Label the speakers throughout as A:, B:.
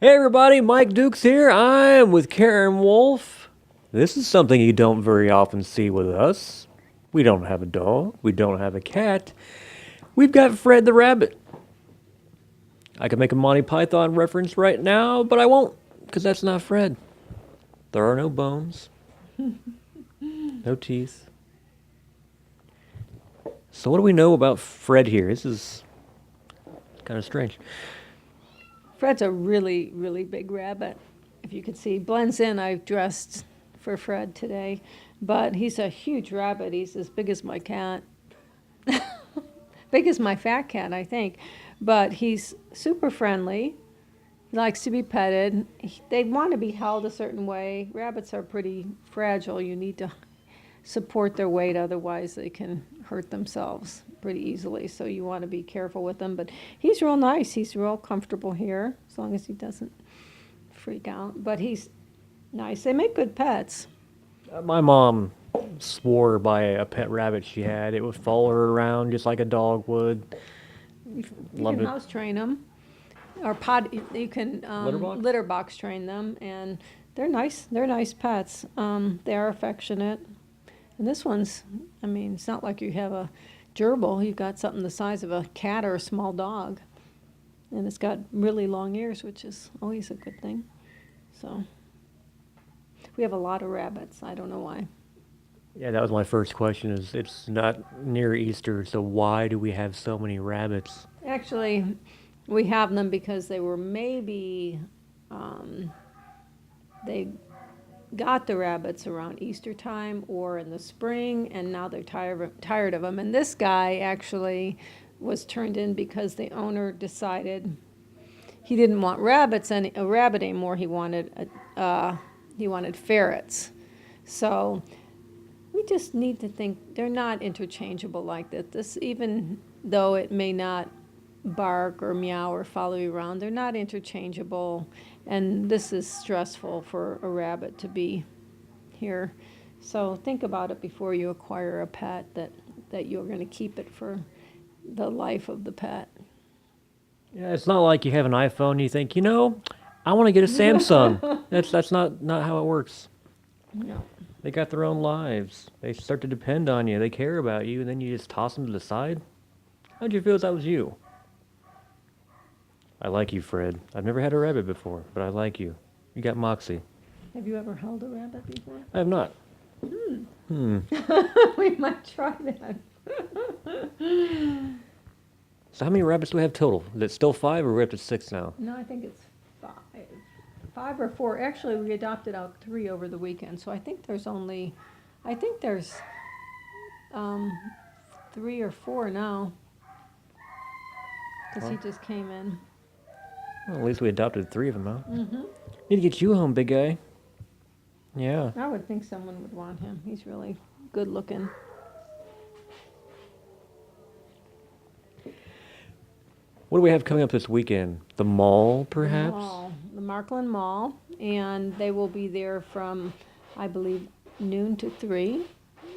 A: Hey everybody, Mike Dukes here. I'm with Karen Wolf. This is something you don't very often see with us. We don't have a dog. We don't have a cat. We've got Fred the Rabbit. I could make a Monty Python reference right now, but I won't, because that's not Fred. There are no bones, no teeth. So what do we know about Fred here? This is kind of strange.
B: Fred's a really, really big rabbit. If you could see, blends in. I've dressed for Fred today, but he's a huge rabbit. He's as big as my cat, big as my fat cat, I think. But he's super friendly. He likes to be petted. They want to be held a certain way. Rabbits are pretty fragile. You need to support their weight, otherwise they can hurt themselves pretty easily. So you want to be careful with them. But he's real nice. He's real comfortable here, as long as he doesn't freak out. But he's nice. They make good pets.
A: My mom swore by a pet rabbit she had. It would follow her around just like a dog would.
B: You
A: Loved
B: can
A: it.
B: house train them, or pot. You can
A: Litter box?
B: box train them, and they're nice. They're nice pets. They are affectionate. And this one's, I mean, it's not like you have a gerbil. You've got something the size of a cat or a small dog. And it's got really long ears, which is always a good thing. So we have a lot of rabbits. I don't know why.
A: Yeah, that was my first question. Is it's not near Easter, so why do we have so many rabbits?
B: Actually, we have them because they were maybe, they got the rabbits around Easter time or in the spring, and now they're tired of them. And this guy actually was turned in because the owner decided he didn't want a rabbit anymore. He wanted ferrets. So we just need to think they're not interchangeable like that. This, even though it may not bark or meow or follow you around, they're not interchangeable. And this is stressful for a rabbit to be here. So think about it before you acquire a pet, that you're going to keep it for the life of the pet.
A: Yeah, it's not like you have an iPhone and you think, I want to get a Samsung. That's not how it works.
B: No.
A: They got their own lives. They start to depend on you. They care about you, and then you just toss them to the side. How'd you feel if that was you? I like you, Fred. I've never had a rabbit before, but I like you. You got moxie.
B: Have you ever held a rabbit before?
A: I have not.
B: We might try that.
A: So how many rabbits do we have total? Is it still five, or we're up to six now?
B: No, I think it's five. Five or four. Actually, we adopted out three over the weekend, so I think there's um, three or four now, because he
A: Well,
B: just came in.
A: well, at least we adopted three of them, huh?
B: Hmm.
A: Need to get you home, big guy. Yeah.
B: I would think someone would want him. He's really good looking.
A: What do we have coming up this weekend? The mall,
B: The
A: perhaps?
B: mall, the Markland Mall, and they will be there from, I believe, noon to 3.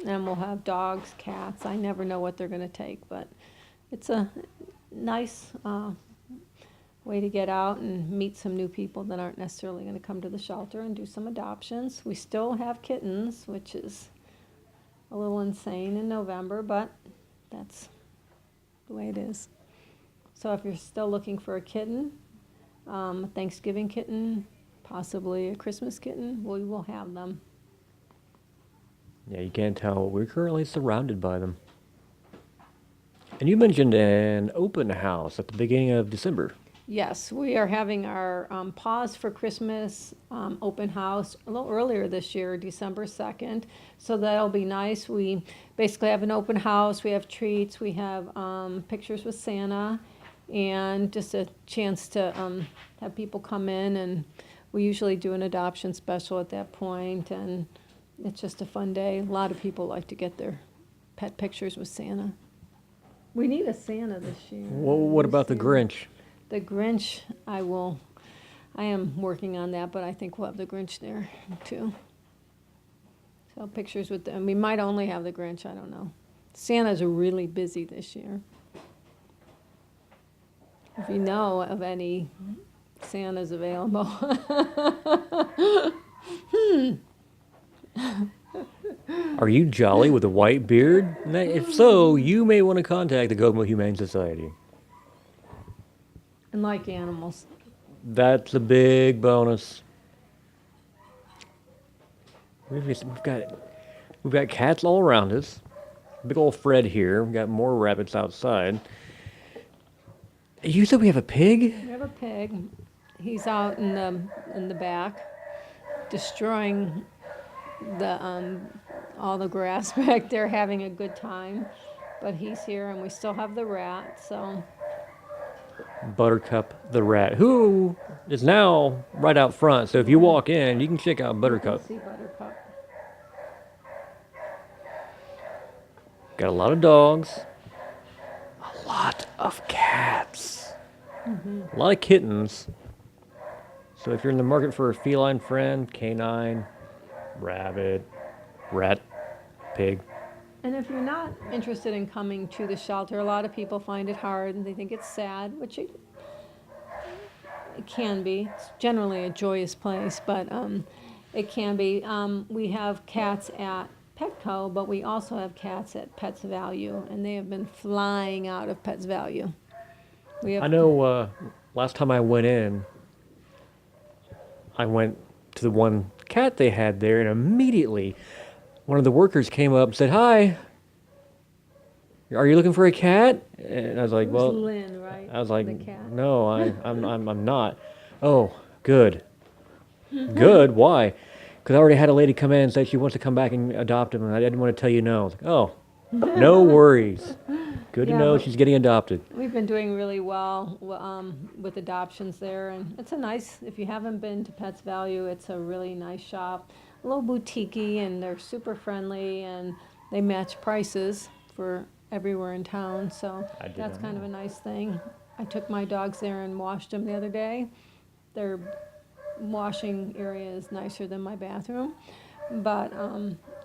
B: And we'll have dogs, cats. I never know what they're going to take, but it's a nice way to get out and meet some new people that aren't necessarily going to come to the shelter, and do some adoptions. We still have kittens, which is a little insane in November, but that's the way it is. So if you're still looking for a kitten, a Thanksgiving kitten, possibly a Christmas kitten, we will have them.
A: Yeah, you can't tell. We're currently surrounded by them. And you mentioned an open house at the beginning of December.
B: Yes, we are having our Pause for Christmas open house a little earlier this year, December 2nd. So that'll be nice. We basically have an open house. We have treats. We have pictures with Santa, and just a chance to have people come in. And we usually do an adoption special at that point, and it's just a fun day. A lot of people like to get their pet pictures with Santa. We need a Santa this year.
A: Well, what about the Grinch?
B: The Grinch, I am working on that, but I think we'll have the Grinch there too. So pictures with them. We might only have the Grinch, I don't know. Santa's really busy this year. If you know of any Santa's available.
A: Are you jolly with a white beard? If so, you may want to contact the Gomo Humane Society.
B: And like animals.
A: That's a big bonus. We've got cats all around us. Big old Fred here. We've got more rabbits outside. You said we have a pig?
B: We have a pig. He's out in the back, destroying the all the grass back there, having a good time. But he's here, and we still have the rat. So
A: Buttercup the rat, who is now right out front. So if you walk in, you can check out Buttercup.
B: see Buttercup.
A: Got a lot of dogs, a lot of cats, a lot of kittens. So if you're in the market for a feline friend, canine, rabbit, rat, pig,
B: And if you're not interested in coming to the shelter, a lot of people find it hard and they think it's sad, which it can be. It's generally a joyous place, but it can be. We have cats at Petco, but we also have cats at Pets Value, and they have been flying out of Pets Value. We have
A: I know last time I went in, I went to the one cat they had there, and immediately one of the workers came up and said, "Hi, are you looking for a cat?" And I was like,
B: it was
A: "Well,"
B: Lynn, right?
A: I was like,
B: the cat.
A: "No, I'm not." "Oh, good, good. Why?" "Because I already had a lady come in and say she wants to come back and adopt him, and I didn't want to tell you no." I was like, "Oh, no worries. Good to
B: Yeah,
A: know
B: but-
A: she's getting adopted."
B: We've been doing really well with adoptions there, and it's a nice, if you haven't been to Pets Value, it's a really nice shop. A little boutique-y, and they're super friendly, and they match prices for everywhere in town, so
A: I did
B: that's
A: not
B: kind of
A: know.
B: a nice thing. I took my dogs there and washed them the other day. Their washing area is nicer than my bathroom, but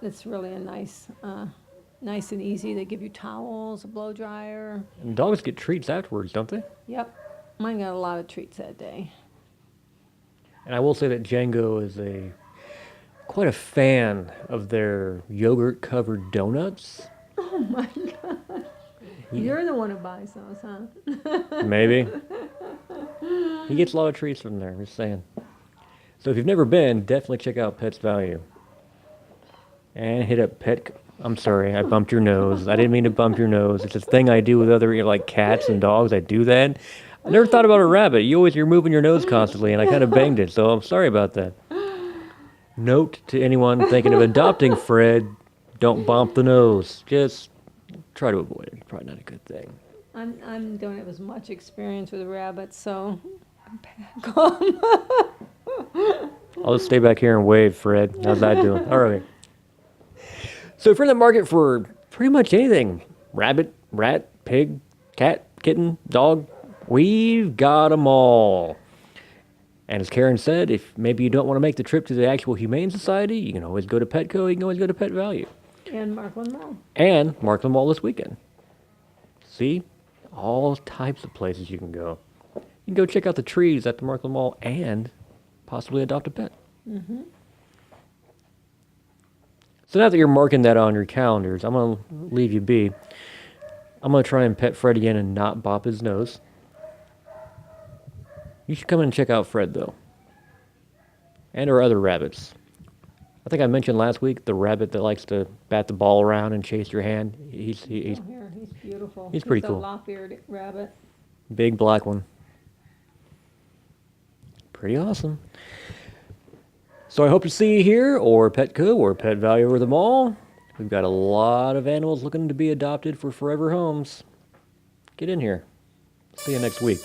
B: it's really a nice and easy. They give you towels, a blow dryer.
A: And dogs get treats afterwards, don't they?
B: Yep, mine got a lot of treats that day.
A: And I will say that Django is quite a fan of their yogurt-covered donuts.
B: Oh my God. You're the one who buys those, huh?
A: Maybe. He gets a lot of treats from there, just saying. So if you've never been, definitely check out Pets Value. And hit up I'm sorry, I bumped your nose. I didn't mean to bump your nose. It's a thing I do with other, like cats and dogs. I do that. I never thought about a rabbit. You're moving your nose constantly, and I kind of banged it, so I'm sorry about that. Note to anyone thinking of adopting Fred, don't bump the nose. Just try to avoid it. Probably not a good thing.
B: I don't have as much experience with rabbits, so I'm back.
A: I'll just stay back here and wave, Fred. How's that doing? All right. So if you're in the market for pretty much anything, rabbit, rat, pig, cat, kitten, dog, we've got them all. And as Karen said, if maybe you don't want to make the trip to the actual Humane Society, you can always go to Petco, you can always go to Pet Value.
B: And Markland Mall.
A: And Markland Mall this weekend. See? All types of places you can go. You can go check out the trees at the Markland Mall and possibly adopt a pet.
B: Mm-hmm.
A: So now that you're marking that on your calendars, I'm going to leave you be. I'm going to try and pet Fred again and not bop his nose. You should come in and check out Fred, though. And our other rabbits. I think I mentioned last week the rabbit that likes to bat the ball around and chase your hand. He's
B: Oh, here, he's beautiful.
A: He's pretty cool.
B: a lop-eared rabbit.
A: big black one. Pretty awesome. So I hope to see you here, or Petco, or Pet Value, or the mall. We've got a lot of animals looking to be adopted for forever homes. Get in here. See you next week.